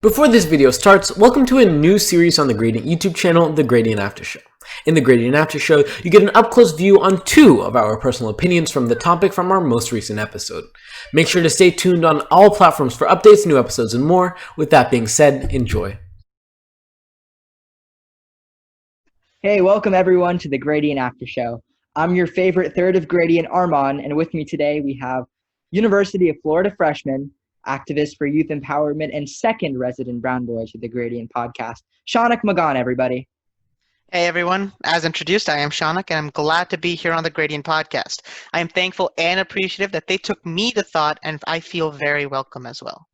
Before this video starts, welcome to a new series on the Gradient YouTube channel, The Gradient Aftershow. In The Gradient Aftershow, you get an up-close view on two of our personal opinions from the topic from our most recent episode. Make sure to stay tuned on all platforms for updates, new episodes, and more. With that being said, enjoy. Hey, welcome everyone to the Gradient Aftershow. I'm your favorite third of Gradient, Armand, and with me today we have University of Florida freshman, activist for youth empowerment, and second resident brown boy to the Gradient podcast, Shaunak Magan, everybody. Hey everyone, as introduced, I am Shaunak and I'm glad to be here on the Gradient podcast. I am thankful and appreciative that they took me to thought and I feel very welcome as well.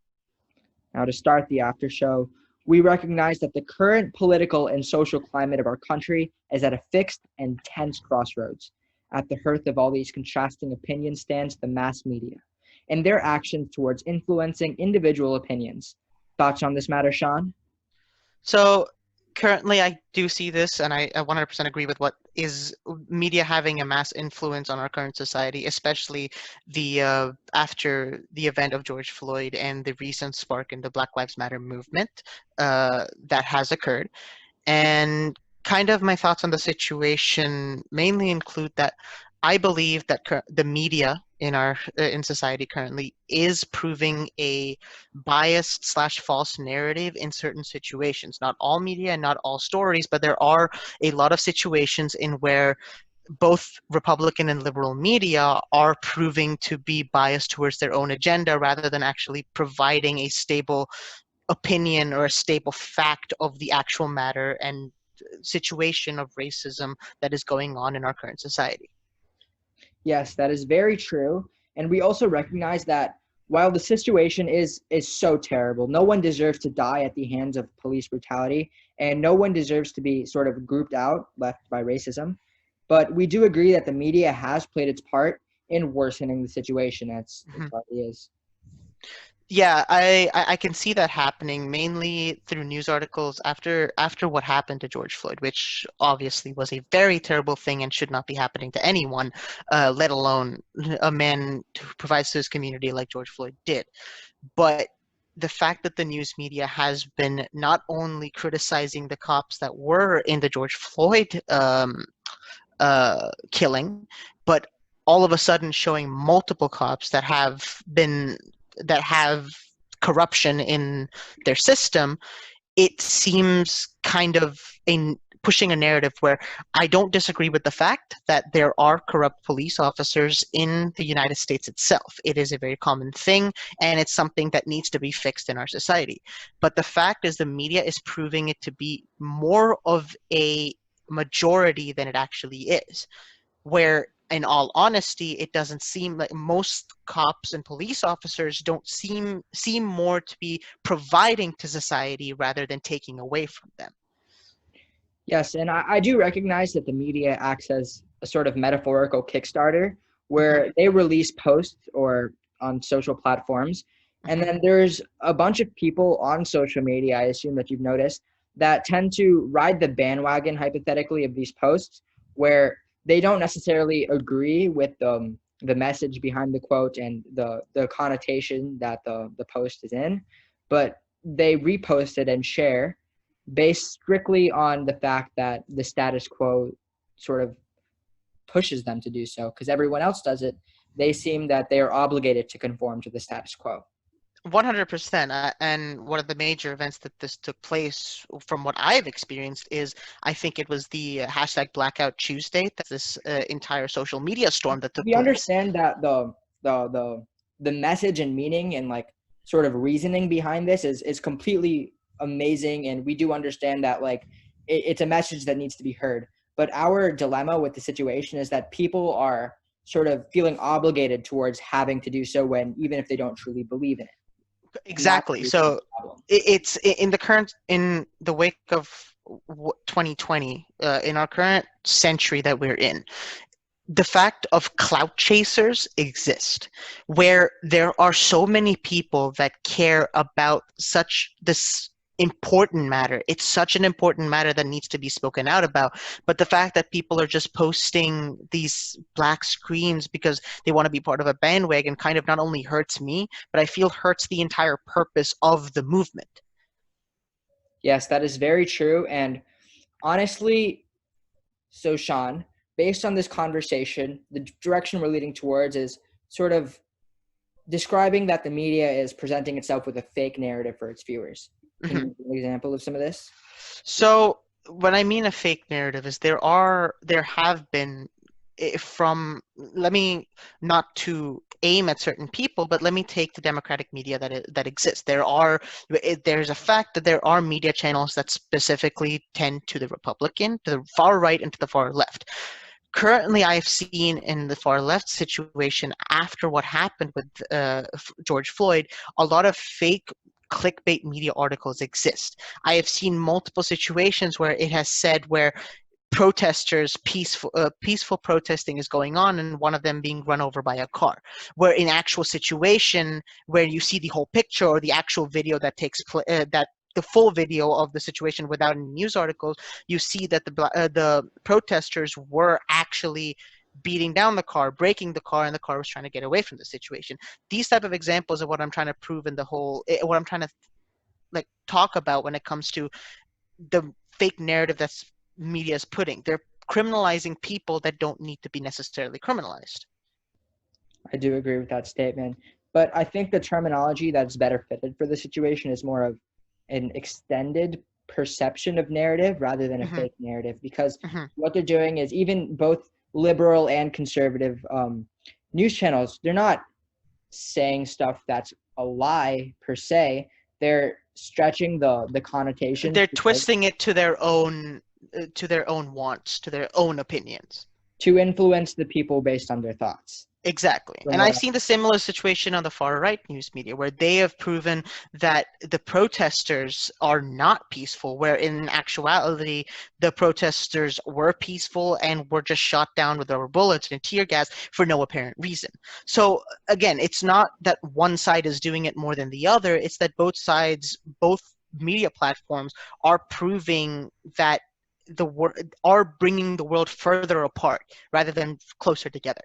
Now, to start the Aftershow, we recognize that the current political and social climate of our country is at a fixed and tense crossroads. At the hearth of all these contrasting opinions stands the mass media and their actions towards influencing individual opinions. Thoughts on this matter, Sean? So currently I do see this and I 100% agree with what is media having a mass influence on our current society, especially after the event of George Floyd and the recent spark in the Black Lives Matter movement that has occurred. And kind of my thoughts on the situation mainly include that I believe that the media in society currently is proving a biased slash false narrative in certain situations. Not all media and not all stories, but there are a lot of situations in where both Republican and liberal media are proving to be biased towards their own agenda rather than actually providing a stable opinion or a stable fact of the actual matter and situation of racism that is going on in our current society. Yes, that is very true. And we also recognize that while the situation is so terrible, no one deserves to die at the hands of police brutality, and no one deserves to be sort of grouped out, left by racism. But we do agree that the media has played its part in worsening the situation. That's what it is. Yeah, I can see that happening mainly through news articles after what happened to George Floyd, which obviously was a very terrible thing and should not be happening to anyone, let alone a man who provides to his community like George Floyd did. But the fact that the news media has been not only criticizing the cops that were in the George Floyd killing, but all of a sudden showing multiple cops that have corruption in their system, it seems kind of pushing a narrative where I don't disagree with the fact that there are corrupt police officers in the United States itself. It is a very common thing, and it's something that needs to be fixed in our society. But the fact is the media is proving it to be more of a majority than it actually is, where in all honesty it doesn't seem like most cops and police officers don't seem more to be providing to society rather than taking away from them. Yes, and I do recognize that the media acts as a sort of metaphorical Kickstarter where they release posts or on social platforms. And then there's a bunch of people on social media, I assume that you've noticed, that tend to ride the bandwagon, hypothetically, of these posts where they don't necessarily agree with the message behind the quote and the connotation that the post is in, but they repost it and share based strictly on the fact that the status quo sort of pushes them to do so because everyone else does it. They seem that they are obligated to conform to the status quo. 100%. And one of the major events that this took place, from what I've experienced, is I think it was the hashtag Blackout Tuesday. That's this entire social media storm that took We place. understand that the message and meaning and like sort of reasoning behind this is completely amazing, and we do understand that like it's a message that needs to be heard. But our dilemma with the situation is that people are sort of feeling obligated towards having to do so when even if they don't truly believe in it. Exactly. So it's in the wake of 2020, in our current century that we're in, the fact of clout chasers exist, where there are so many people that care about such this important matter. It's such an important matter that needs to be spoken out about. But the fact that people are just posting these black screens because they want to be part of a bandwagon kind of not only hurts me, but I feel hurts the entire purpose of the movement. Yes, that is very true. And honestly, so Sean, based on this conversation, the direction we're leading towards is sort of describing that the media is presenting itself with a fake narrative for its viewers. Can Mhm. you give an example of some of this? So when I mean a fake narrative is there have been from let me not to aim at certain people, but let me take the democratic media that exists. There's a fact that there are media channels that specifically tend to the Republican, to the far right, and to the far left. Currently, I've seen in the far left situation after what happened with George Floyd, a lot of fake clickbait media articles exist. I have seen multiple situations where it has said where protesters peaceful protesting is going on and one of them being run over by a car, where in actual situation where you see the whole picture or the actual video that that the full video of the situation without any news articles, you see that the protesters were actually beating down the car, breaking the car, and the car was trying to get away from the situation. These type of examples of what I'm trying to prove in the whole what I'm trying to like talk about when it comes to the fake narrative that's media is putting. They're criminalizing people that don't need to be necessarily criminalized. I do agree with that statement. But I think the terminology that's better fitted for the situation is more of an extended perception of narrative rather than a Hmm. fake narrative. Because Hmm. what they're doing is even both liberal and conservative news channels, they're not saying stuff that's a lie per se. They're stretching the connotations They're twisting it to their own wants, to their own opinions. to influence the people based on their thoughts. Exactly. From And what I've seen the similar situation on the far right news media where they have proven that the protesters are not peaceful, where in actuality, the protesters were peaceful and were just shot down with rubber bullets and tear gas for no apparent reason. So, again, it's not that one side is doing it more than the other, it's that both sides, both media platforms are proving that are bringing the world further apart rather than closer together.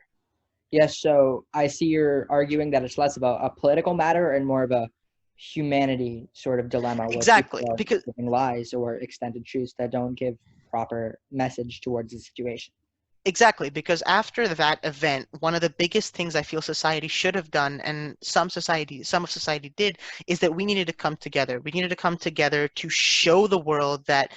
Yes, so I see you're arguing that it's less of a political matter and more of a humanity sort of dilemma where Exactly, people are because giving lies or extended truths that don't give proper message towards the situation. after that event, one of the biggest things I feel society should have done, and some of society did, is that we needed to come together. We needed to come together to show the world that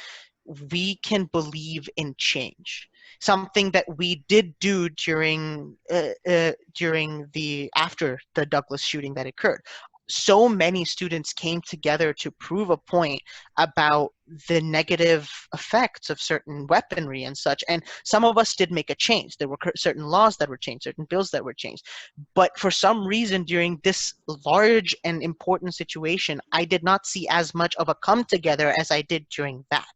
we can believe in change. Something that we did do during the after the Douglas shooting that occurred. So many students came together to prove a point about the negative effects of certain weaponry and such. And some of us did make a change. There were certain laws that were changed, certain bills that were changed. But for some reason, during this large and important situation, I did not see as much of a come together as I did during that.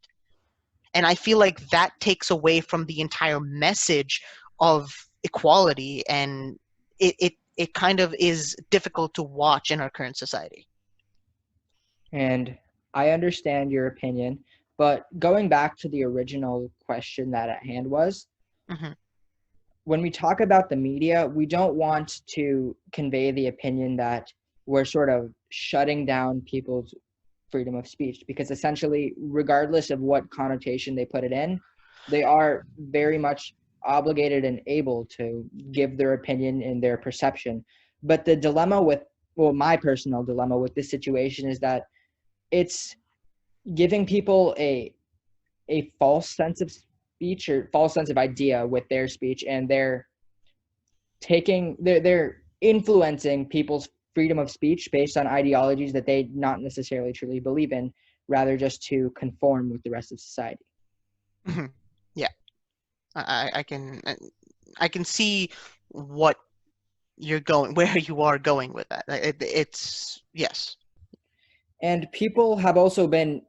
And I feel like that takes away from the entire message of equality, and it kind of is difficult to watch in our current society. And I understand your opinion, but going back to the original question that at hand was, Hmm. when we talk about the media, we don't want to convey the opinion that we're sort of shutting down people's freedom of speech because essentially, regardless of what connotation they put it in, they are very much obligated and able to give their opinion and their perception. But the dilemma with, well, my personal dilemma with this situation is that it's giving people a false sense of speech or false sense of idea with their speech, and they're influencing people's freedom of speech based on ideologies that they not necessarily truly believe in, rather just to conform with the rest of society. Hmm. Yeah, I can I can see what you're going where you are going with that. It's yes. And people have also been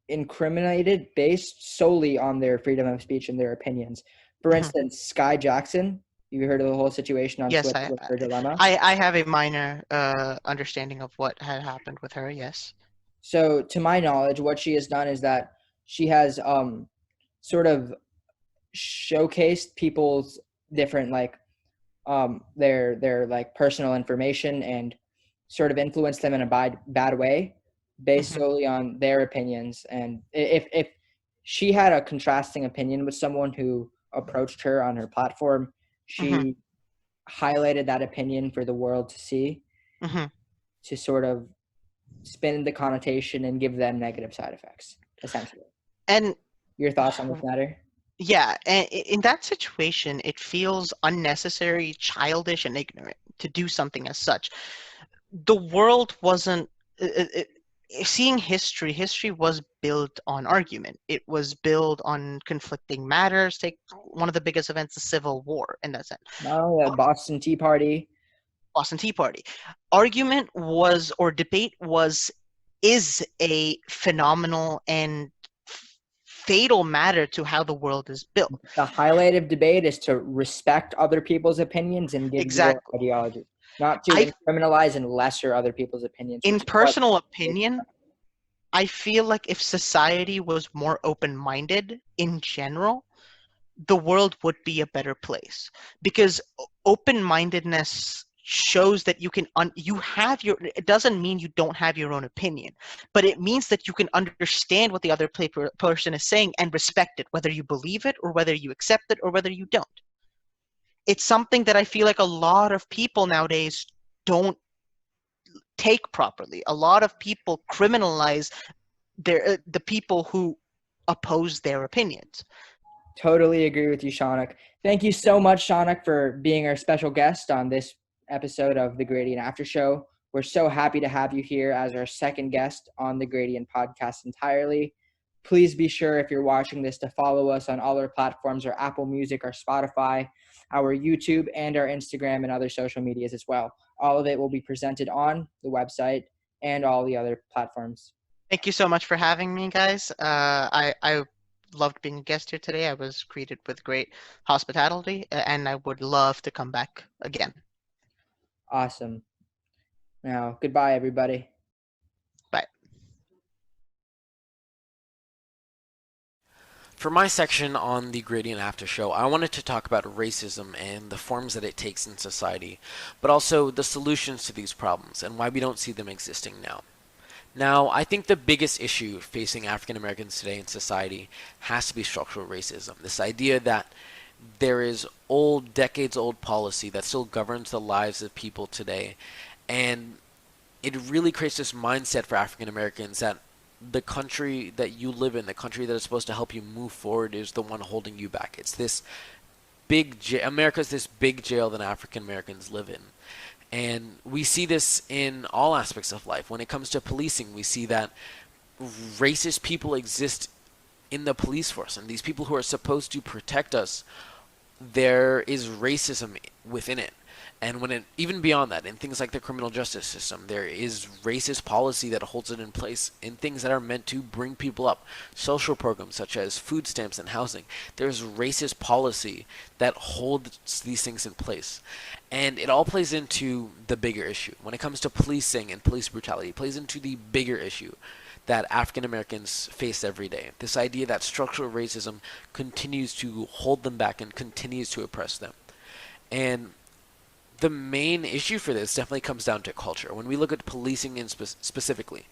incriminated based solely on their freedom of speech and their opinions. For Hmm. instance, Sky Jackson, you heard of the whole situation on Yes, Twitter with her dilemma. I have a minor understanding of what had happened with her. Yes. So, to my knowledge, what she has done is that she has sort of showcased people's different like their like personal information and sort of influenced them in a bad way based solely on their opinions. And if she had a contrasting opinion with someone who approached her on her platform, she highlighted that opinion for the world to see, to sort of spin the connotation and give them negative side effects, essentially. And Your thoughts on this matter? yeah, and in that situation, it feels unnecessary, childish, and ignorant to do something as such. The world wasn't. Seeing history was built on argument. It was built on conflicting matters. Take one of the biggest events, the Civil War, in that sense. No, the Boston Tea Party. Boston Tea Party. Argument was, or debate is a phenomenal and fatal matter to how the world is built. The highlight of debate is to respect other people's opinions and give your Exactly. ideology, not to criminalize and lesser other people's opinions. In personal opinion, I feel like if society was more open-minded in general, the world would be a better place, because open-mindedness shows that you can it doesn't mean you don't have your own opinion, but it means that you can understand what the other person is saying and respect it, whether you believe it or whether you accept it or whether you don't. It's something that I feel like a lot of people nowadays don't take properly. A lot of people criminalize the people who oppose their opinions. Totally agree with you, Shaunak. Thank you so much, Shaunak, for being our special guest on this episode of the Gradient After Show. We're so happy to have you here as our second guest on the Gradient podcast entirely. Please be sure, if you're watching this, to follow us on all our platforms, our Apple Music, our Spotify, our YouTube, and our Instagram and other social medias as well. All of it will be presented on the website and all the other platforms. Thank you so much for having me, guys. I loved being a guest here today. I was greeted with great hospitality, and I would love to come back again. Awesome. Now, goodbye, everybody. Bye. For my section on the Gradient After Show, I wanted to talk about racism and the forms that it takes in society, but also the solutions to these problems and why we don't see them existing now. Now, I think the biggest issue facing African Americans today in society has to be structural racism. This idea that there is decades-old policy that still governs the lives of people today, and it really creates this mindset for African Americans that the country that you live in, the country that is supposed to help you move forward, is the one holding you back. It's this America's this big jail that African Americans live in. And we see this in all aspects of life. When it comes to policing, we see that racist people exist in the police force. And these people who are supposed to protect us, there is racism within it. And even beyond that, in things like the criminal justice system, there is racist policy that holds it in place in things that are meant to bring people up. Social programs such as food stamps and housing. There's racist policy that holds these things in place. And it all plays into the bigger issue. When it comes to policing and police brutality, it plays into the bigger issue that African Americans face every day. This idea that structural racism continues to hold them back and continues to oppress them. And the main issue for this definitely comes down to culture. When we look at policing specifically,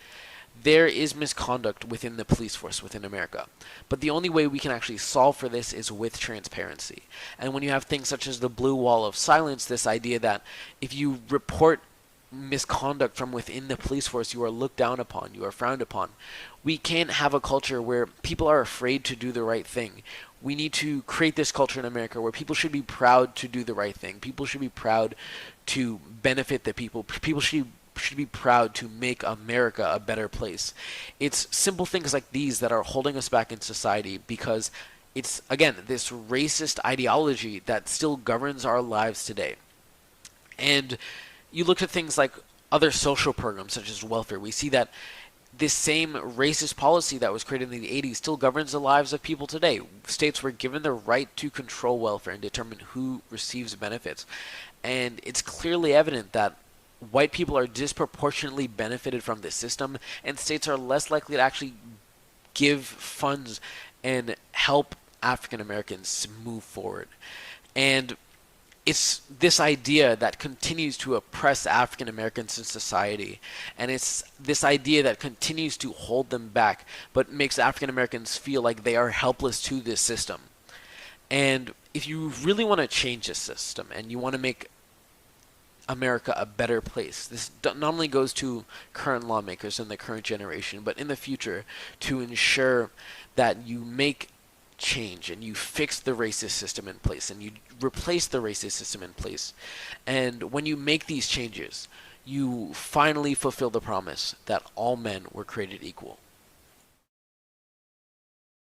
there is misconduct within the police force within America. But the only way we can actually solve for this is with transparency. And when you have things such as the blue wall of silence, this idea that if you report misconduct from within the police force, you are looked down upon, you are frowned upon. We can't have a culture where people are afraid to do the right thing. We need to create this culture in America where people should be proud to do the right thing. People should be proud to benefit the people. People should be proud to make America a better place. It's simple things like these that are holding us back in society, because it's, again, this racist ideology that still governs our lives today. And you look at things like other social programs such as welfare, we see that this same racist policy that was created in the 80s still governs the lives of people today. States were given the right to control welfare and determine who receives benefits. And it's clearly evident that white people are disproportionately benefited from this system, and states are less likely to actually give funds and help African Americans move forward. And it's this idea that continues to oppress African Americans in society, and it's this idea that continues to hold them back, but makes African Americans feel like they are helpless to this system. And if you really want to change this system and you want to make America a better place, this not only goes to current lawmakers in the current generation, but in the future, to ensure that you make change and you fix the racist system in place and you replace the racist system in place. And when you make these changes, you finally fulfill the promise that all men were created equal.